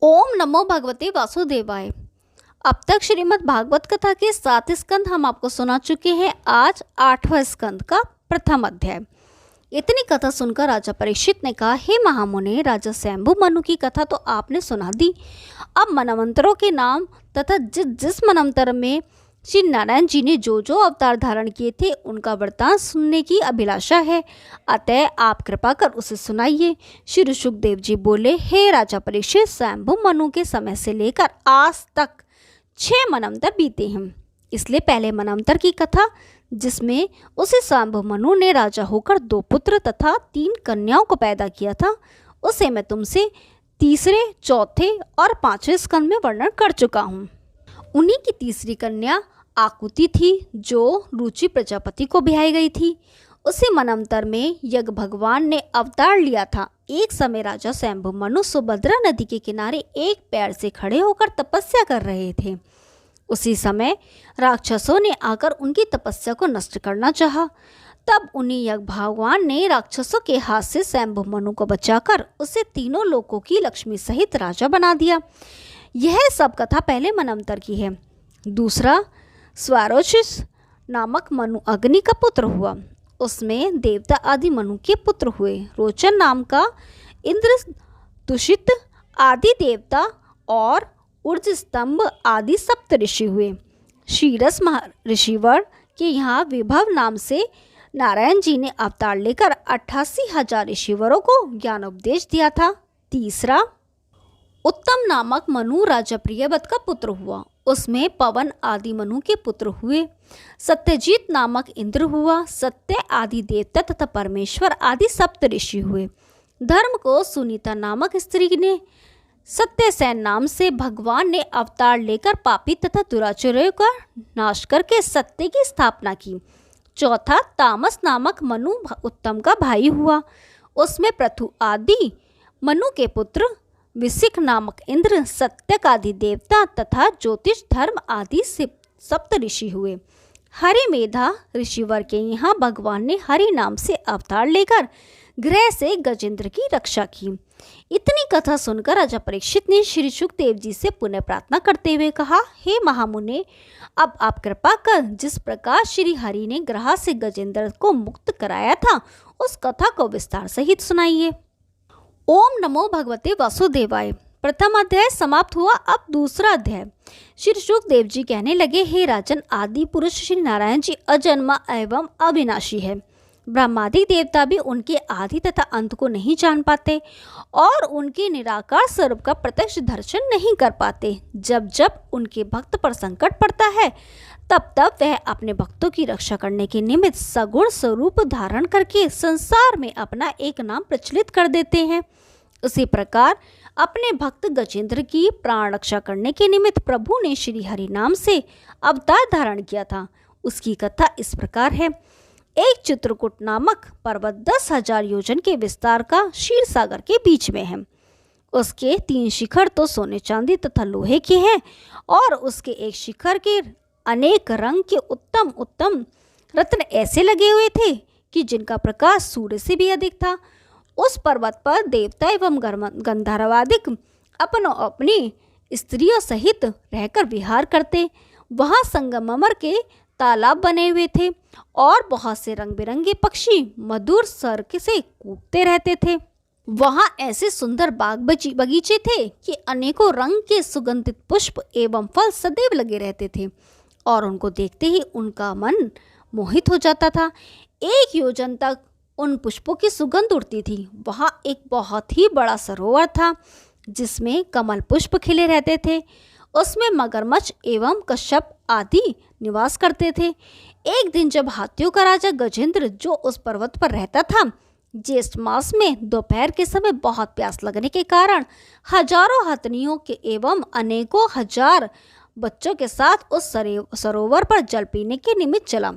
ओम नमो भगवते वासुदेवाय। अब तक श्रीमद् भागवत कथा के 7 स्कंद हम आपको सुना चुके हैं। आज 8वां स्कंद का प्रथम अध्याय। इतनी कथा सुनकर राजा परीक्षित ने कहा, हे महामुने, राजा स्वयंभू मनु की कथा तो आपने सुना दी। अब मनवंतरों के नाम तथा जिस जिस मनवंतर में श्री नारायण जी ने जो जो अवतार धारण किए थे उनका वृत्तांत सुनने की अभिलाषा है, अतः आप कृपा कर उसे सुनाइए। श्री सुखदेव जी बोले, हे राजा परीक्षित, स्वयंभू मनु के समय से लेकर आज तक 6 मनवंतर बीते हैं। इसलिए पहले मनवंतर की कथा, जिसमें उसी स्वयंभू मनु ने राजा होकर 2 पुत्र तथा 3 कन्याओं को पैदा किया था, उसे मैं तुमसे तीसरे, चौथे और 5वें स्कंद में वर्णन कर चुका हूँ। उन्हीं की तीसरी कन्या आकुति थी, जो रुचि प्रजापति को ब्याही गई थी। उसी मनवंतर में यज्ञ भगवान ने अवतार लिया था। एक समय राजा स्वयंभू मनु सुभद्रा नदी के किनारे एक पैर से खड़े होकर तपस्या कर रहे थे। उसी समय राक्षसों ने आकर उनकी तपस्या को नष्ट करना चाहा। तब उन्हीं यज्ञ भगवान ने राक्षसों के हाथ से स्वयंभू मनु को बचाकर उसे तीनों लोकों की लक्ष्मी सहित राजा बना दिया। यह सब कथा पहले मनवंतर की है। दूसरा, स्वारोचिष नामक मनु अग्नि का पुत्र हुआ। उसमें देवता आदि मनु के पुत्र हुए। रोचन नाम का इंद्र, तुषित आदि देवता और ऊर्ज स्तंभ आदि सप्त ऋषि हुए। शीरस ऋषिवर के यहाँ विभव नाम से नारायण जी ने अवतार लेकर 88,000 ऋषिवरों को ज्ञान उपदेश दिया था। तीसरा, उत्तम नामक मनु राजा प्रियव्रत का पुत्र हुआ। उसमें पवन आदि मनु के पुत्र हुए। सत्यजीत नामक इंद्र हुआ। सत्य आदि देवता तथा परमेश्वर आदि सप्त ऋषि हुए। धर्म को सुनीता नामक स्त्री ने सत्यसेन नाम से भगवान ने अवतार लेकर पापी तथा दुराचारियों का नाश करके सत्य की स्थापना की। चौथा, तामस नामक मनु उत्तम का भाई हुआ। उसमें पृथु आदि मनु के पुत्र, विसिक नामक इंद्र, सत्यक आदि देवता तथा ज्योतिष धर्म आदि सप्त ऋषि हुए। हरि मेधा ऋषिवर के यहाँ भगवान ने हरि नाम से अवतार लेकर ग्रह से गजेंद्र की रक्षा की। इतनी कथा सुनकर राजा परीक्षित ने श्री सुखदेव जी से पुनः प्रार्थना करते हुए कहा, हे महामुने, अब आप कृपा कर जिस प्रकार श्री हरि ने ग्रह से गजेंद्र को मुक्त कराया था उस कथा को विस्तार सहित सुनाइए। ओम नमो भगवते वासुदेवाय। प्रथम अध्याय समाप्त हुआ। अब दूसरा अध्याय। श्री सुखदेव जी कहने लगे, हे राजन, आदि पुरुष श्री नारायण जी अजन्मा एवं अविनाशी है। ब्रह्मादि देवता भी उनके आदि तथा अंत को नहीं जान पाते और उनके निराकार स्वरूप का प्रत्यक्ष दर्शन नहीं कर पाते। जब जब उनके भक्त पर संकट पड़ता है तब तब वह अपने भक्तों की रक्षा करने के निमित्त सगुण स्वरूप धारण करके संसार में अपना एक नाम प्रचलित कर देते हैं। उसी प्रकार अपने भक्त गजेंद्र की प्राण रक्षा करने के निमित्त प्रभु ने श्री हरि नाम से अवतार धारण किया था। उसकी कथा इस प्रकार है। एक चित्रकूट नामक पर्वत 10,000 योजन के विस्तार का क्षीर सागर के बीच में है। उसके 3 शिखर तो सोने चांदी तथा लोहे के हैं और उसके एक शिखर के अनेक रंग के उत्तम उत्तम रत्न ऐसे लगे हुए थे कि जिनका प्रकाश सूर्य से भी अधिक था। उस पर्वत पर देवता एवं गंधर्वादिक अपनों अपनी स्त्रियों सहित रहकर विहार करते। वहाँ संगमरमर के तालाब बने हुए थे और बहुत से रंग बिरंगे पक्षी मधुर स्वर से कूदते रहते थे। वहाँ ऐसे सुंदर बाग बगीचे थे कि अनेकों रंग के सुगंधित पुष्प एवं फल सदैव लगे रहते थे और उनको देखते ही उनका मन मोहित हो जाता था। 1 योजन तक उन पुष्पों की सुगंध उड़ती थी। वहाँ एक बहुत ही बड़ा सरोवर था जिसमें कमल पुष्प खिले रहते थे। उसमें मगरमच्छ एवं कश्यप आदि निवास करते थे। एक दिन जब हाथियों का राजा गजेंद्र, जो उस पर्वत पर रहता था, ज्येष्ठ मास में दोपहर के समय बहुत प्यास लगने के कारण हजारों हथनियों के एवं अनेकों हजार बच्चों के साथ उस सरोवर पर जल पीने के निमित्त चला,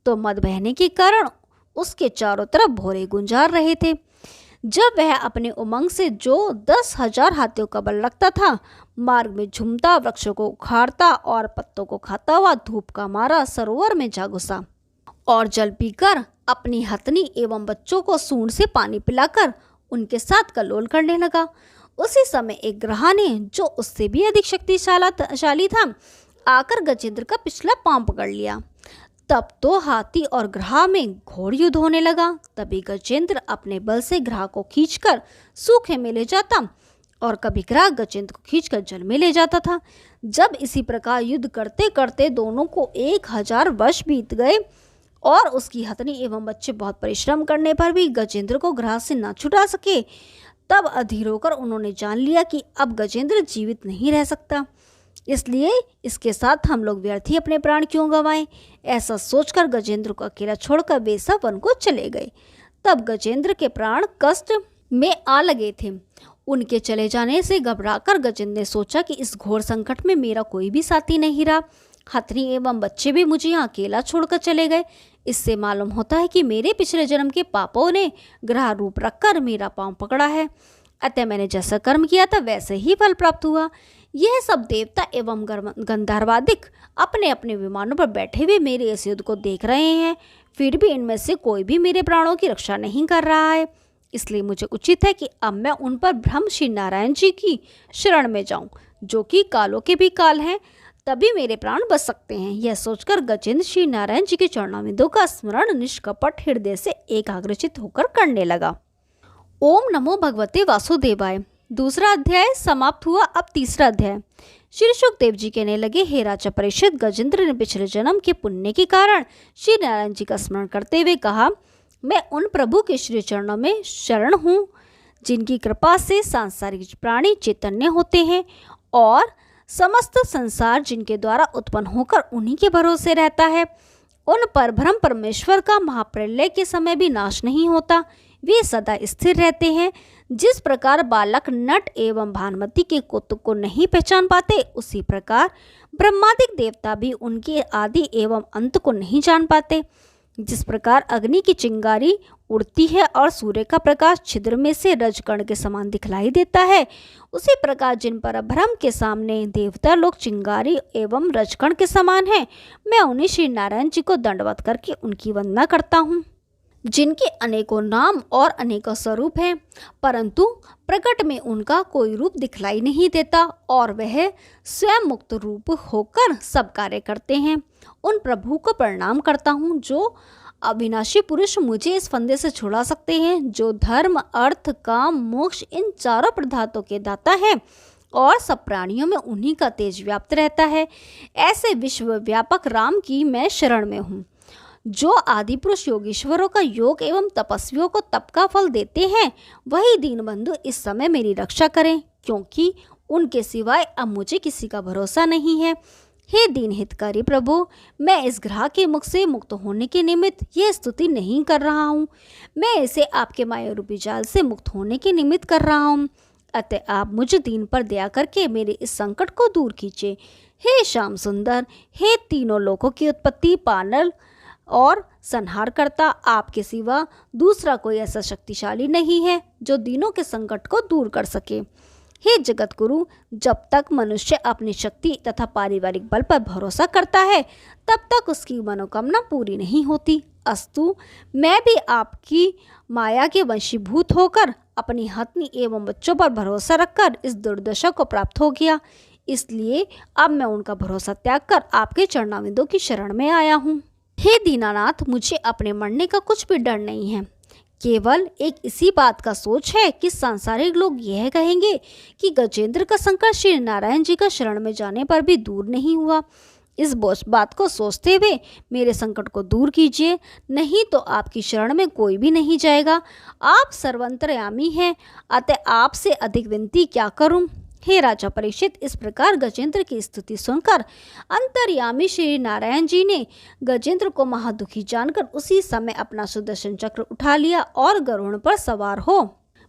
तो मद बहने के कारण उसके चारों तरफ भौरे गुंजार रहे थे। जब वह अपने उमंग से जो 10,000 हाथियों का बल रखता था, मार्ग में झूमता, वृक्षों को उखाड़ता और पत्तों को खाता हुआ धूप का मारा सरोवर में जा घुसा और जल पीकर अपनी हथनी एवं बच्चों को सूंड से पानी पिलाकर उनके साथ कल्लोल करने लगा। उसी समय एक ग्रह ने, जो उससे भी अधिक शक्तिशाली था, आकर गजेंद्र का पिछला पांव पकड़ लिया। तब तो हाथी और ग्रह में घोर युद्ध होने लगा। तभी गजेंद्र अपने बल से ग्रह को खींचकर सूखे में ले जाता और कभी ग्रह गजेंद्र को खींचकर जल में ले जाता था। जब इसी प्रकार युद्ध करते करते दोनों को 1000 वर्ष बीत गए और उसकी हथनी एवं बच्चे बहुत परिश्रम करने पर भी गजेंद्र को ग्रह से न छुड़ा सके, तब अधीर होकर उन्होंने जान लिया कि अब गजेंद्र जीवित नहीं रह सकता, इसलिए इसके साथ हम लोग व्यर्थ ही अपने प्राण क्यों गंवाएं। ऐसा सोचकर गजेंद्र को अकेला छोड़कर वे सब वन को चले गए। तब गजेंद्र के प्राण कष्ट में आ लगे थे। उनके चले जाने से घबराकर गजेंद्र ने सोचा कि इस घोर संकट में मेरा कोई भी साथी नहीं रहा। हथनी एवं बच्चे भी मुझे यहाँ अकेला छोड़कर चले गए। इससे मालूम होता है कि मेरे पिछले जन्म के पापों ने ग्रह रूप रखकर मेरा पांव पकड़ा है, अतः मैंने जैसा कर्म किया था वैसे ही फल प्राप्त हुआ। यह सब देवता एवं गंधर्वादिक अपने अपने विमानों पर बैठे हुए मेरे इस युद्ध को देख रहे हैं, फिर भी इनमें से कोई भी मेरे प्राणों की रक्षा नहीं कर रहा है। इसलिए मुझे उचित है कि अब मैं उन पर ब्रह्म श्री नारायण जी की शरण में जाऊं, जो कि कालों के भी काल हैं, तभी मेरे प्राण बच सकते हैं। यह सोचकर गजेंद्र श्री नारायण जी के चरणारविंदों का स्मरण निष्कपट हृदय से एकाग्रचित होकर करने लगा। ओम नमो भगवते वासुदेवाय। दूसरा अध्याय समाप्त हुआ। अब तीसरा अध्याय। श्री सुखदेव जी कहने लगे, हे राजा परीक्षित, गजेंद्र ने पिछले जन्म के पुण्य के कारण श्री नारायण जी का स्मरण करते हुए कहा, मैं उन प्रभु के श्री चरणों में शरण हूँ, जिनकी कृपा से सांसारिक प्राणी चैतन्य होते हैं और समस्त संसार जिनके द्वारा उत्पन्न होकर उन्हीं के भरोसे रहता है। उन पर ब्रह्म परमेश्वर का महाप्रलय के समय भी नाश नहीं होता, वे सदा स्थिर रहते हैं। जिस प्रकार बालक नट एवं भानुमति के कौतुक को नहीं पहचान पाते, उसी प्रकार ब्रह्मादिक देवता भी उनके आदि एवं अंत को नहीं जान पाते। जिस प्रकार अग्नि की चिंगारी उड़ती है और सूर्य का प्रकाश छिद्र में से रजकण के समान दिखलाई देता है, उसी प्रकार जिन पर ब्रह्म के सामने देवता लोग चिंगारी एवं रजकण के समान हैं, मैं उन्हें श्री नारायण जी को दंडवत करके उनकी वंदना करता हूँ, जिनके अनेकों नाम और अनेकों स्वरूप हैं, परंतु प्रकट में उनका कोई रूप दिखलाई नहीं देता और वह स्वयं मुक्त रूप होकर सब कार्य करते हैं। उन प्रभु को प्रणाम करता हूँ, जो अविनाशी पुरुष मुझे इस फंदे से छुड़ा सकते हैं, जो धर्म अर्थ काम मोक्ष इन चारों पदार्थों के दाता है और सब प्राणियों में उन्हीं का तेज व्याप्त रहता है। ऐसे विश्व व्यापक राम की मैं शरण में हूँ, जो आदि पुरुष योगीश्वरों का योग एवं तपस्वियों को तप का फल देते हैं, वही दीनबंधु इस समय मेरी रक्षा करें, क्योंकि उनके सिवाय अब मुझे किसी का भरोसा नहीं है। हे दीन हितकारी प्रभु, मैं इस ग्रह के मुख से मुक्त होने के निमित्त यह स्तुति नहीं कर रहा हूँ, मैं इसे आपके माया रूपी जाल से मुक्त होने के निमित्त कर रहा हूँ। अतः आप मुझ दीन पर दया करके मेरे इस संकट को दूर कीजिए। हे श्याम सुंदर, हे तीनों लोकों की उत्पत्ति पालक और संहार करता, आपके सिवा दूसरा कोई ऐसा शक्तिशाली नहीं है जो दीनों के संकट को दूर कर सके। हे जगत गुरु, जब तक मनुष्य अपनी शक्ति तथा पारिवारिक बल पर भरोसा करता है, तब तक उसकी मनोकामना पूरी नहीं होती। अस्तु, मैं भी आपकी माया के वशीभूत होकर अपनी हथनी एवं बच्चों पर भरोसा रखकर इस दुर्दशा को प्राप्त हो गया, इसलिए अब मैं उनका भरोसा त्याग कर आपके चरणारविंदों की शरण में आया हूँ। हे दीनानाथ, मुझे अपने मरने का कुछ भी डर नहीं है, केवल एक इसी बात का सोच है कि सांसारिक लोग यह कहेंगे कि गजेंद्र का संकट श्री नारायण जी का शरण में जाने पर भी दूर नहीं हुआ। इस बात को सोचते हुए मेरे संकट को दूर कीजिए, नहीं तो आपकी शरण में कोई भी नहीं जाएगा। आप सर्वंतर्यामी हैं, अतः आपसे अधिक विनती क्या करूं। हे राजा परीक्षित, इस प्रकार गजेंद्र की स्तुति सुनकर अंतर्यामी श्री नारायण जी ने गजेंद्र को महादुखी जानकर उसी समय अपना सुदर्शन चक्र उठा लिया और गरुड़ पर सवार हो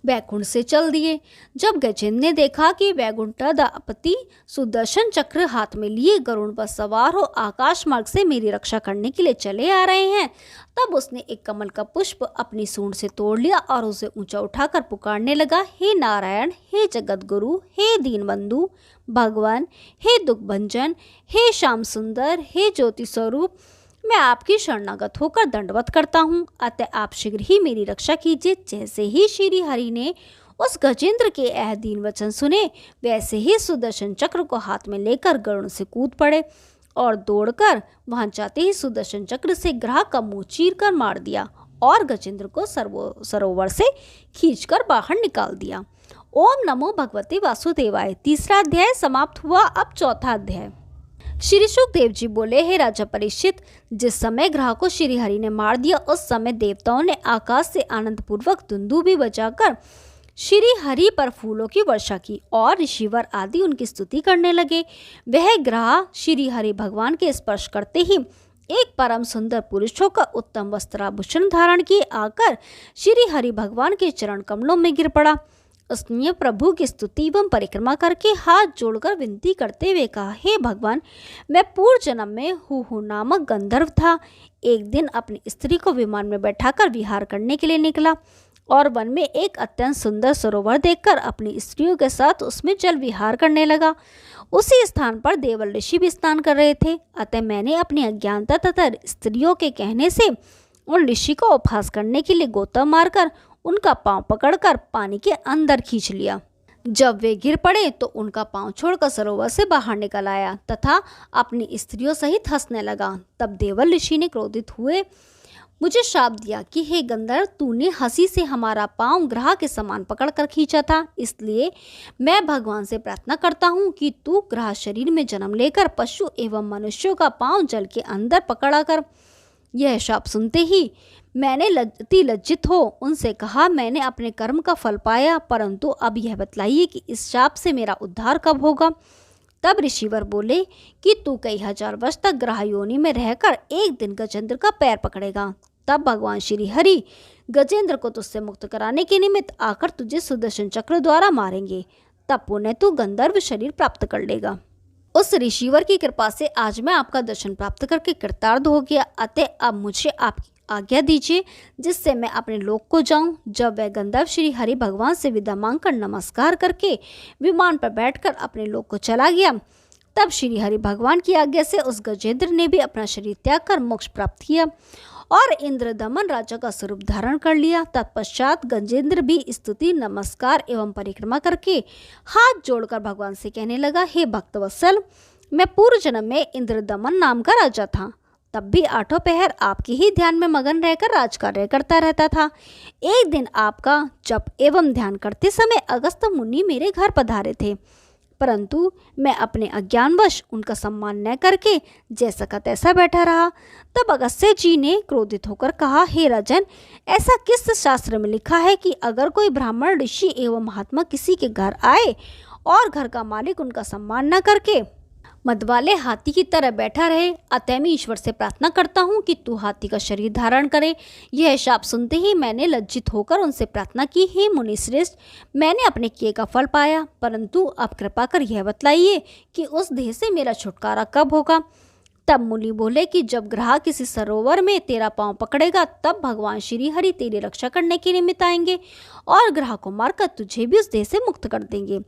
वैकुंठ से चल दिए। जब गजेंद्र ने देखा कि वैकुंठाधिपति सुदर्शन चक्र हाथ में लिए गरुड़ पर सवार हो आकाश मार्ग से मेरी रक्षा करने के लिए चले आ रहे हैं, तब उसने एक कमल का पुष्प अपनी सूंड से तोड़ लिया और उसे ऊंचा उठाकर पुकारने लगा, हे नारायण, हे जगत गुरु, हे दीनबंधु भगवान, हे दुख भंजन, हे श्याम सुंदर, हे ज्योति स्वरूप, मैं आपकी शरणागत होकर दंडवत करता हूँ, अतः आप शीघ्र ही मेरी रक्षा कीजिए। जैसे ही श्री हरि ने उस गजेंद्र के यह दीन वचन सुने, वैसे ही सुदर्शन चक्र को हाथ में लेकर गरुड़ से कूद पड़े और दौड़कर वहां जाते ही सुदर्शन चक्र से ग्रह का मुंह चीर कर मार दिया और गजेंद्र को सरोवर से खींचकर बाहर निकाल दिया। ओम नमो भगवते वासुदेवाय। तीसरा अध्याय समाप्त हुआ। अब चौथा अध्याय। श्री सुखदेव जी बोले, हे राजा परीक्षित, जिस समय ग्रह को श्री हरि ने मार दिया उस समय देवताओं ने आकाश से आनंद पूर्वक दुंदुभी बजाकर श्री हरि पर फूलों की वर्षा की और ऋषिवर आदि उनकी स्तुति करने लगे। वह ग्रह श्री हरि भगवान के स्पर्श करते ही एक परम सुंदर पुरुष होकर उत्तम वस्त्राभूषण धारण किए आकर श्री हरि भगवान के चरण कमलों में गिर पड़ा। उसने प्रभु की स्तुति एवं परिक्रमा करके हाथ जोड़कर विनती करते हुए कहा, हे भगवान, मैं पूर्व जन्म में हूहू नामक गंधर्व था। एक दिन अपनी स्त्री को विमान में बैठाकर विहार करने के लिए निकला और वन में एक अत्यंत सुंदर सरोवर देखकर अपनी स्त्रियों के साथ उसमें जल विहार करने लगा। उसी स्थान पर देवल ऋषि भी स्नान कर रहे थे। अतः मैंने अपनी अज्ञानता तथा स्त्रियों के कहने से उन ऋषि को उपहास करने के लिए गोता मारकर उनका पांव पकड़कर पानी के अंदर खींच लिया। जब वे गिर पड़े तो उनका पांव छोड़कर सरोवर से बाहर निकल आया तथा अपनी स्त्रियों सहित हंसने लगा। तब देवल ऋषि ने क्रोधित हुए मुझे शाप दिया कि हे गंधर्व, तूने हंसी से हमारा पांव ग्रह के समान पकड़कर खींचा था, इसलिए मैं भगवान से प्रार्थना करता हूँ कि तू ग्रह शरीर में जन्म लेकर पशु एवं मनुष्यों का पांव जल के अंदर पकड़ा कर। यह शाप सुनते ही मैंने लज्जित हो उनसे कहा, मैंने अपने कर्म का फल पाया, परंतु अब यह बतलाइए कि इस शाप से मेरा उद्धार कब होगा। तब ऋषिवर बोले कि तू कई हजार वर्ष तक ग्रह योनि में रहकर एक दिन गजेंद्र का पैर पकड़ेगा। तब भगवान श्री हरि गजेंद्र को तुझसे मुक्त कराने के निमित्त आकर तुझे सुदर्शन चक्र द्वारा मारेंगे। तब पुनः तू गंधर्व शरीर प्राप्त कर लेगा। उस ऋषिवर की कृपा से आज मैं आपका दर्शन प्राप्त करके कृतार्थ हो गया। अतः अब मुझे आपकी आज्ञा दीजिए जिससे मैं अपने लोक को जाऊं। जब वह गंधर्व श्री हरि भगवान से विदा मांगकर नमस्कार करके विमान पर बैठकर अपने लोक को चला गया, तब श्री हरि भगवान की आज्ञा से उस गजेंद्र ने भी अपना शरीर त्याग कर मोक्ष प्राप्त किया और इंद्रदमन राजा का स्वरूप धारण कर लिया। तत्पश्चात गजेंद्र भी स्तुति, नमस्कार एवं परिक्रमा करके हाथ जोड़कर भगवान से कहने लगा, हे भक्तवत्सल, मैं पूर्व जन्म में इंद्रदमन नाम का राजा था। तब भी आठों पहर आपके ही ध्यान में मगन रहकर राजकार्य करता रहता था। एक दिन आपका जप एवं ध्यान करते समय अगस्त्य मुनि मेरे घर पधारे थे, परंतु मैं अपने अज्ञानवश उनका सम्मान न करके जैसा का तैसा बैठा रहा। तब अगस्त्य जी ने क्रोधित होकर कहा, हे राजन, ऐसा किस शास्त्र में लिखा है कि अगर कोई ब्राह्मण, ऋषि एवं महात्मा किसी के घर आए और घर का मालिक उनका सम्मान न करके मद वाले हाथी की तरह बैठा रहे। अतः मैं ईश्वर से प्रार्थना करता हूँ कि तू हाथी का शरीर धारण करे। यह शाप सुनते ही मैंने लज्जित होकर उनसे प्रार्थना की, हे मुनि श्रेष्ठ, मैंने अपने किए का फल पाया, परंतु अब कृपा कर यह बतलाइए कि उस देह से मेरा छुटकारा कब होगा। तब मुनि बोले कि जब ग्रह किसी सरोवर में तेरा पांव पकड़ेगा तब भगवान श्री हरि तेरी रक्षा करने के निमित्त आएंगे और ग्रह को मारकर तुझे भी उस देह से मुक्त कर देंगे।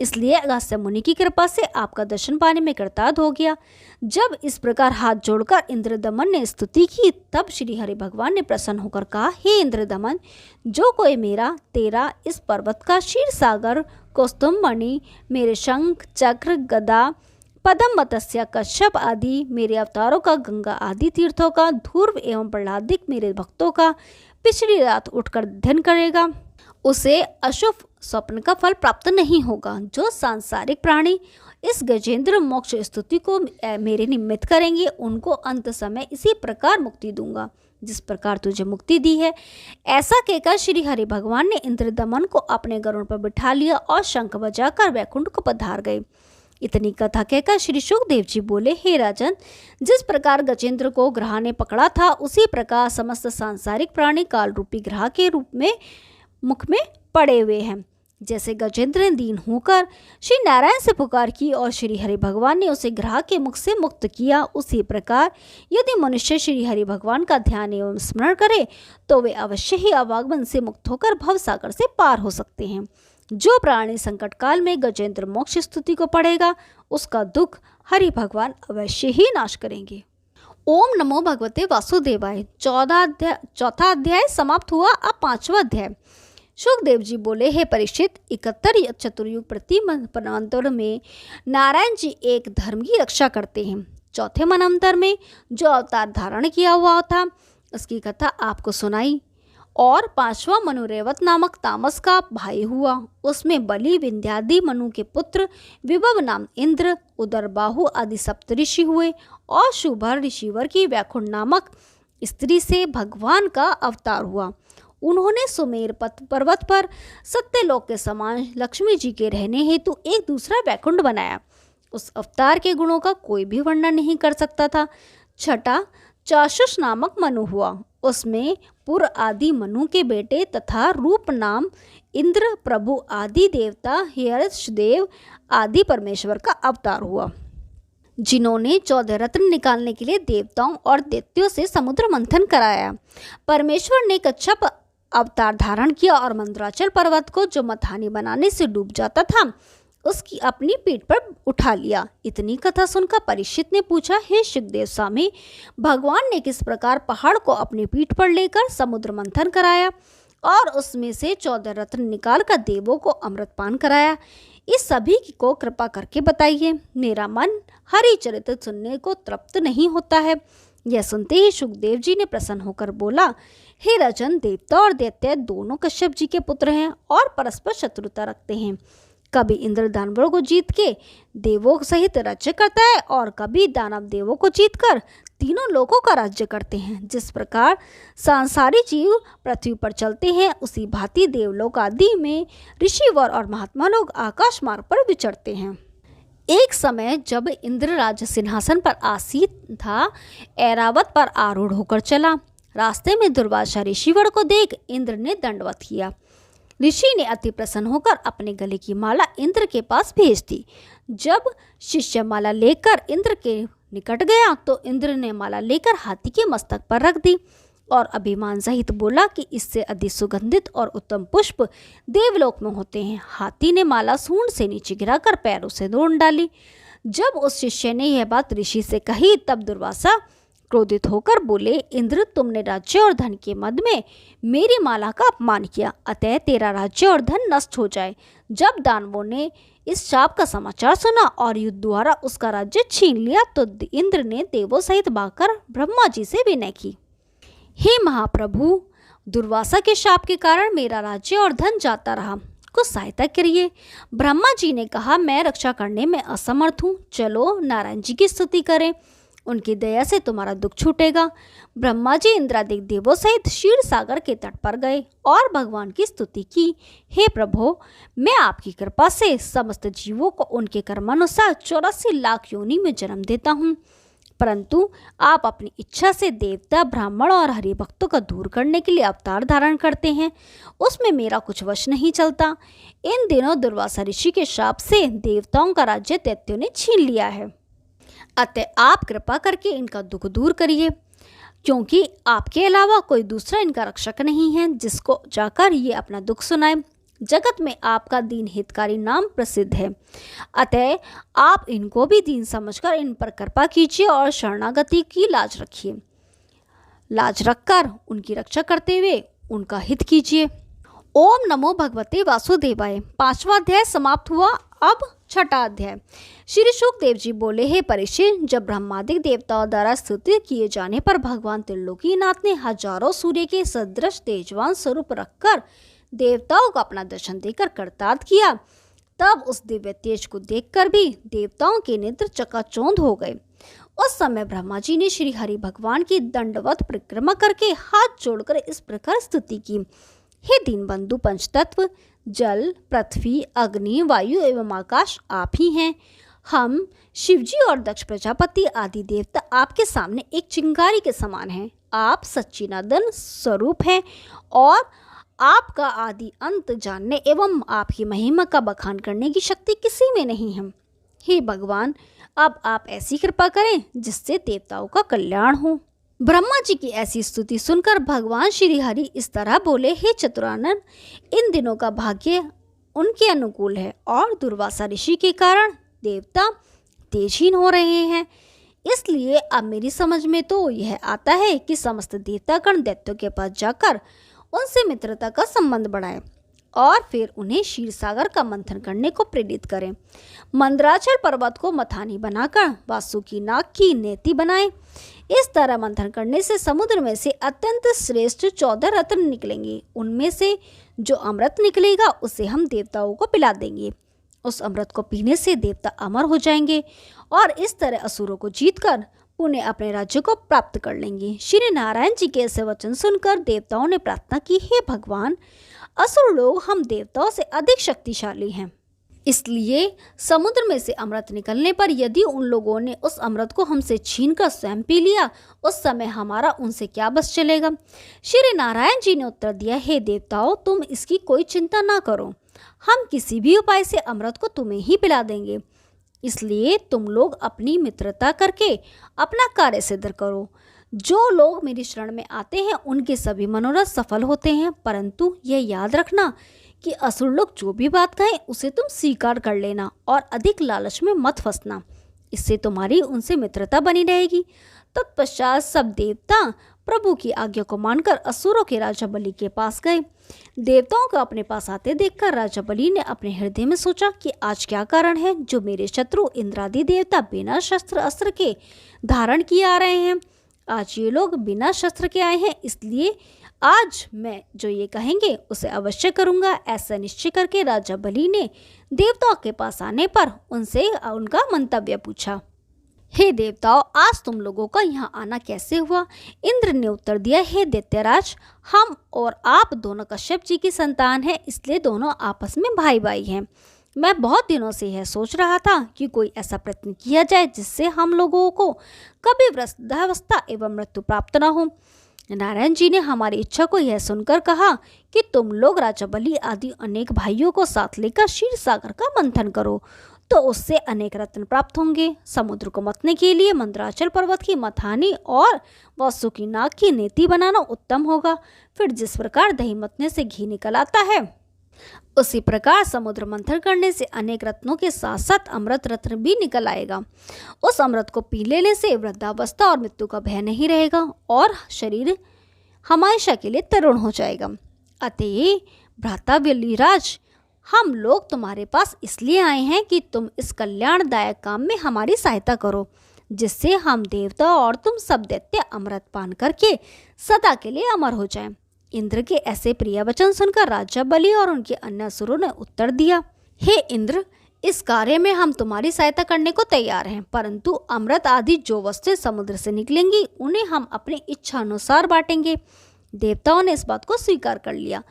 इसलिए अगस्त्य मुनि की कृपा से आपका दर्शन पाने में कृतार्थ हो गया। जब इस प्रकार हाथ जोड़कर इंद्रदमन ने स्तुति की, तब श्री हरि भगवान ने प्रसन्न होकर कहा, हे इंद्रदमन, जो कोई मेरा तेरा इस पर्वत का क्षीर सागर, कौस्तुभ मणि, मेरे शंख, चक्र, गदा, पद्म, मत्स्य, कश्यप आदि मेरे अवतारों का, गंगा आदि तीर्थों का, ध्रुव एवं प्रहलादिक मेरे भक्तों का पिछली रात उठकर अध्ययन करेगा, उसे अशुभ स्वप्न का फल प्राप्त नहीं होगा। जो सांसारिक प्राणी इस गजेंद्र मोक्ष स्तुति को मेरे निमित्त करेंगे उनको अंत समय इसी प्रकार मुक्ति दूंगा जिस प्रकार तुझे मुक्ति दी है। ऐसा कहकर श्री हरि भगवान ने इंद्रदमन को अपने गरुड़ पर बिठा लिया और शंख बजाकर वैकुंठ को पधार गए। इतनी कथा कहकर श्री सुखदेव जी बोले, हे राजन, जिस प्रकार गजेंद्र को ग्रह ने पकड़ा था उसी प्रकार समस्त सांसारिक प्राणी काल रूपी ग्रह के रूप में मुख में पड़े हुए हैं। जैसे गजेंद्र ने दीन होकर श्री नारायण से पुकार की और श्री हरि भगवान ने उसे ग्रह के मुख से मुक्त किया, उसी प्रकार यदि मनुष्य श्री हरि भगवान का ध्यान एवं स्मरण करे तो वे अवश्य ही आवागमन से मुक्त होकर भव सागर से पार हो सकते हैं। जो प्राणी संकट काल में गजेंद्र मोक्ष स्तुति को पढ़ेगा उसका दुख हरि भगवान अवश्य ही नाश करेंगे। ओम नमो भगवते वासुदेवाय। चौथा अध्याय समाप्त हुआ। अब पांचवा अध्याय। सुखदेव जी बोले, हे परीक्षित, 71 चतुर्युग प्रति मनवंतर में नारायण जी एक धर्म की रक्षा करते हैं। चौथे मनवंतर में जो अवतार धारण किया हुआ था उसकी कथा आपको सुनाई। और 5वां मनु रेवत नामक तामस का भाई हुआ। उसमें बलि, विंध्यादि मनु के पुत्र, विभव नाम इंद्र, उदरबाहु आदि सप्तऋषि हुए। और शुभर ऋषिवर की व्याकुंठ नामक स्त्री से भगवान का अवतार हुआ। उन्होंने सुमेर पर्वत पर सत्यलोक के समान लक्ष्मी जी के रहने हेतु एक दूसरा वैकुंठ बनाया। उस अवतार के गुणों का कोई भी वर्णन नहीं कर सकता था। छठा चाशुष नामक मनु हुआ। उसमें पुर आदि मनु के बेटे तथा रूप नाम इंद्र, प्रभु आदि देवता, हिरण्यदेव आदि परमेश्वर का अवतार हुआ, जिन्होंने 14 रत्न निकालने के लिए देवताओं और दैत्यों से समुद्र मंथन कराया। परमेश्वर ने कच्छप अवतार धारण किया और मंदराचल पर्वत को, जो मथानी बनाने से डूब जाता था, उसकी अपनी पीठ पर उठा लिया। इतनी कथा सुनकर परीक्षित ने पूछा, हे सुखदेव स्वामी, भगवान ने किस प्रकार पहाड़ को अपनी पीठ पर लेकर समुद्र मंथन कराया और उसमें से 14 रत्न निकाल कर देवों को अमृतपान कराया? इस सभी को कृपा करके बताइए। मेरा मन हरि चरित्र सुनने को तृप्त नहीं होता है। यह सुनते ही सुखदेव जी ने प्रसन्न होकर बोला, हे राजन, देवता और दैत्य दोनों कश्यप जी के पुत्र हैं और परस्पर शत्रुता रखते हैं। कभी इंद्र दानवों को जीत के देवों सहित राज्य करता है और कभी दानव देवों को जीतकर तीनों लोकों का राज्य करते हैं। जिस प्रकार सांसारी जीव पृथ्वी पर चलते हैं, उसी भांति देवलोक आदि में ऋषिवर और महात्मा लोग आकाश मार्ग पर विचरते हैं। एक समय जब इंद्र राज सिंहासन पर आसीन था, ऐरावत पर आरूढ़ होकर चला। रास्ते में दुर्वासा ऋषिवर को देख इंद्र ने दंडवत किया। ऋषि ने अति प्रसन्न होकर अपने गले की माला इंद्र के पास भेज दी। जब शिष्य माला लेकर इंद्र के निकट गया तो इंद्र ने माला लेकर हाथी के मस्तक पर रख दी और अभिमान सहित बोला कि इससे अधिक सुगंधित और उत्तम पुष्प देवलोक में होते हैं। हाथी ने माला सूंड से नीचे गिराकर पैरों से तोड़ डाली। जब उस शिष्य ने यह बात ऋषि से कही तब दुर्वासा क्रोधित होकर बोले, इंद्र, तुमने राज्य और धन के मद में मेरी माला का अपमान किया, अतः तेरा राज्य और धन नष्ट हो जाए। जब दानवों ने इस शाप का समाचार सुना और युद्ध द्वारा उसका राज्य छीन लिया तो इंद्र ने देवों सहित भागकर ब्रह्मा जी से विनय की, हे महाप्रभु, दुर्वासा के शाप के कारण मेरा राज्य और धन जाता रहा, कुछ सहायता करिए। ब्रह्मा जी ने कहा, मैं रक्षा करने में असमर्थ हूँ, चलो नारायण जी की स्तुति करें, उनकी दया से तुम्हारा दुख छूटेगा। ब्रह्मा जी इंद्रादिक देवों सहित क्षीर सागर के तट पर गए और भगवान की स्तुति की। हे प्रभु, मैं आपकी कृपा से समस्त जीवों को उनके कर्मानुसार 84 लाख योनि में जन्म देता हूँ, परंतु आप अपनी इच्छा से देवता, ब्राह्मण और हरिभक्तों का दूर करने के लिए अवतार धारण करते हैं, उसमें मेरा कुछ वश नहीं चलता। इन दिनों दुर्वासा ऋषि के शाप से देवताओं का राज्य दैत्यों ने छीन लिया है, अतः आप कृपा करके इनका दुख दूर करिए, क्योंकि आपके अलावा कोई दूसरा इनका रक्षक नहीं है जिसको जाकर ये अपना दुख सुनाए। जगत में आपका दीन हितकारी नाम प्रसिद्ध है, अतः आप इनको भी दीन समझकर इन पर कृपा कीजिए और शरणागति की लाज रखिए। लाज रखकर उनकी रक्षा करते हुए उनका हित कीजिए। ओम नमो भगवते वासुदेवाय। 5वां अध्याय समाप्त हुआ। अब 6ठा अध्याय। श्री सुखदेव जी बोले, हे परीक्षित, जब ब्रह्मादिक देवताओं द्वारा स्तुति किए जाने पर भगवान त्रिलोकीनाथ ने हजारों सूर्य के सदृश तेजवान स्वरूप रखकर देवताओं को अपना दर्शन देकर कृतार्थ किया, तब उस दिव्य तेज को देखकर भी देवताओं के नेत्र चकाचौंध हो गए। उस समय ब्रह्मा जी ने श्री हरि भगवान की दंडवत परिक्रमा करके हाथ जोड़कर इस प्रकार स्तुति की, हे दीनबंधु पंचतत्व, जल, पृथ्वी, अग्नि, वायु एवं आकाश आप ही हैं। हम शिवजी और दक्ष प्रजापति आदि देवता आपके सामने एक चिंगारी के समान हैं। आप सच्चिदानंद स्वरूप हैं और आपका आदि अंत जानने एवं आपकी महिमा का बखान करने की शक्ति किसी में नहीं है। हे भगवान, अब आप ऐसी कृपा करें जिससे देवताओं का कल्याण हो। ब्रह्मा जी की ऐसी स्तुति सुनकर भगवान श्री हरि इस तरह बोले, हे चतुरानन, इन दिनों का भाग्य उनके अनुकूल है और दुर्वासा ऋषि के कारण देवता तेजहीन हो रहे हैं। इसलिए अब मेरी समझ में तो यह आता है कि समस्त देवतागण दैत्यों के पास जाकर उनसे मित्रता का संबंध बढ़ाए। और फिर उन्हें क्षीर सागर का मंथन करने को प्रेरित करें। मंदराचल पर्वत को मथानी बनाकर वासुकी नाग की नेति बनाएं। इस तरह मंथन करने से समुद्र में से अत्यंत श्रेष्ठ 14 रत्न निकलेंगे। उनमें से जो अमृत निकलेगा उसे हम देवताओं को पिला देंगे। उस अमृत को पीने से देवता अमर हो जाएंगे और इस तरह असुरों को जीतकर पुनः अपने राज्य को प्राप्त कर लेंगे। श्री नारायण जी के ऐसे वचन सुनकर देवताओं ने प्रार्थना की, हे भगवान, असुर लोग हम देवताओं से अधिक शक्तिशाली हैं, इसलिए समुद्र में से अमृत निकलने पर यदि उन लोगों ने उस अमृत को हमसे छीनकर स्वयं पी लिया, उस समय हमारा उनसे क्या बस चलेगा। श्री नारायण जी ने उत्तर दिया, हे देवताओं, तुम इसकी कोई चिंता ना करो, हम किसी भी उपाय से अमृत को तुम्हें ही पिला देंगे। इसलिए तुम लोग अपनी मित्रता करके अपना कार्य सिद्ध करो। जो लोग मेरी शरण में आते हैं उनके सभी मनोरथ सफल होते हैं, परंतु यह याद रखना कि असुर लोग जो भी बात कहें उसे तुम स्वीकार कर लेना और अधिक लालच में मत फंसना, इससे तुम्हारी उनसे मित्रता बनी रहेगी। तत्पश्चात सब देवता प्रभु की आज्ञा को मानकर असुरों के राजा बलि के पास गए। देवताओं को अपने पास आते देखकर राजा बलि ने अपने हृदय में सोचा कि आज क्या कारण है जो मेरे शत्रु इंद्रादि देवता बिना शस्त्र अस्त्र के धारण किए आ रहे हैं। आज ये लोग बिना शस्त्र के आए हैं, इसलिए आज मैं जो ये कहेंगे उसे अवश्य करूंगा। ऐसा निश्चय करके राजा बलि ने देवताओं के पास आने पर उनसे उनका मंतव्य पूछा। हे देवताओं, आज तुम लोगों का यहाँ आना कैसे हुआ। इंद्र ने उत्तर दिया, हे दैत्यराज, हम और आप दोनों कश्यप जी की संतान हैं, इसलिए दोनों आपस में भाई भाई हैं। मैं बहुत दिनों से यह सोच रहा था कि कोई ऐसा प्रयत्न किया जाए जिससे हम लोगों को कभी वृद्धावस्था एवं मृत्यु प्राप्त न हो। नारायण जी ने हमारी इच्छा को यह सुनकर कहा कि तुम लोग राजा बलि आदि अनेक भाइयों को साथ लेकर क्षीर सागर का मंथन करो, तो उससे अनेक रत्न प्राप्त होंगे। समुद्र को मथने के लिए मंदराचल पर्वत की मथानी और वासुकी नाग की नेति बनाना उत्तम होगा। फिर जिस प्रकार दही मथने से घी निकल आता है, उसी प्रकार समुद्र मंथन करने से अनेक रत्नों के साथ साथ अमृत रत्न भी निकल आएगा। उस अमृत को पी लेने से वृद्धावस्था और मृत्यु का भय नहीं रहेगा और शरीर हमेशा के लिए तरुण हो जाएगा। अतः भ्राता बलिराज, हम लोग तुम्हारे पास इसलिए आए हैं कि तुम इस कल्याणदायक काम में हमारी सहायता करो, जिससे हम देवता और तुम सब दैत्य अमृत पान करके सदा के लिए अमर हो जाएं। इंद्र के ऐसे प्रिय वचन सुनकर राजा बलि और उनके अन्य असुरों ने उत्तर दिया, हे इंद्र, इस कार्य में हम तुम्हारी सहायता करने को तैयार हैं, परंतु अमृत आदि जो वस्तुएं समुद्र से निकलेंगी उन्हें हम अपनी इच्छा अनुसार बांटेंगे। देवताओं ने इस बात को स्वीकार कर लिया।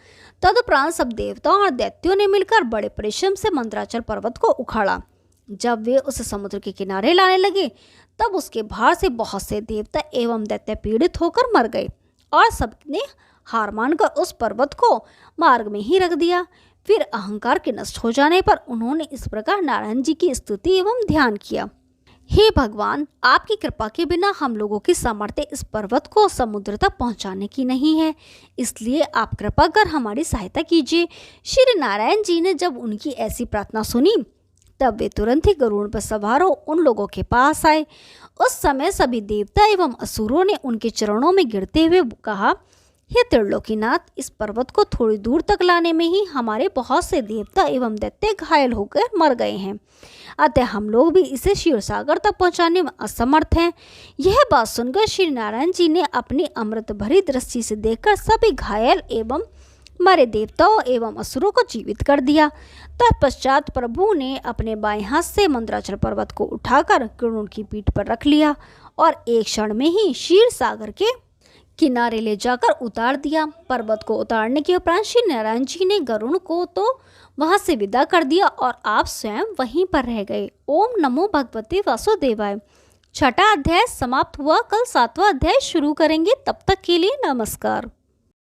तदुपरांत सब देवताओं और दैत्यों ने मिलकर बड़े परिश्रम से मंदराचल पर्वत को उखाड़ा। जब वे उस समुद्र के किनारे लाने लगे तब उसके भार से बहुत से देवता एवं दैत्य पीड़ित होकर मर गए और सबने हार मानकर उस पर्वत को मार्ग में ही रख दिया। फिर अहंकार के नष्ट हो जाने पर उन्होंने इस प्रकार नारायण जी की स्तुति एवं ध्यान किया, हे भगवान, आपकी कृपा के बिना हम लोगों की सामर्थ्य इस पर्वत को समुद्र तक पहुंचाने की नहीं है, इसलिए आप कृपा कर हमारी सहायता कीजिए। श्री नारायण जी ने जब उनकी ऐसी प्रार्थना सुनी तब वे तुरंत ही गरुड़ पर सवार हो उन लोगों के पास आए। उस समय सभी देवता एवं असुरों ने उनके चरणों में गिरते हुए कहा, हे त्रिलोकीनाथ, इस पर्वत को थोड़ी दूर तक लाने में ही हमारे बहुत से देवता एवं दैत्य घायल होकर मर गए हैं, अतः हम लोग भी इसे क्षीर सागर तक पहुंचाने में असमर्थ हैं। यह बात सुनकर श्री नारायण जी ने अपनी अमृत भरी दृष्टि से देखकर सभी घायल एवं मरे देवताओं एवं असुरों को जीवित कर दिया। तत्पश्चात प्रभु ने अपने बाएं हाथ से मंदराचल पर्वत को उठाकर गरुड़ की पीठ पर रख लिया और एक क्षण में ही क्षीर सागर के किनारे ले जाकर उतार दिया। पर्वत को उतारने के उपरांत श्री नारायण जी ने गरुड़ को तो वहां से विदा कर दिया और आप स्वयं वहीं पर रह गए। ओम नमो भगवते वासुदेवाय। छठा अध्याय समाप्त हुआ। कल 7वां अध्याय शुरू करेंगे। तब तक के लिए नमस्कार।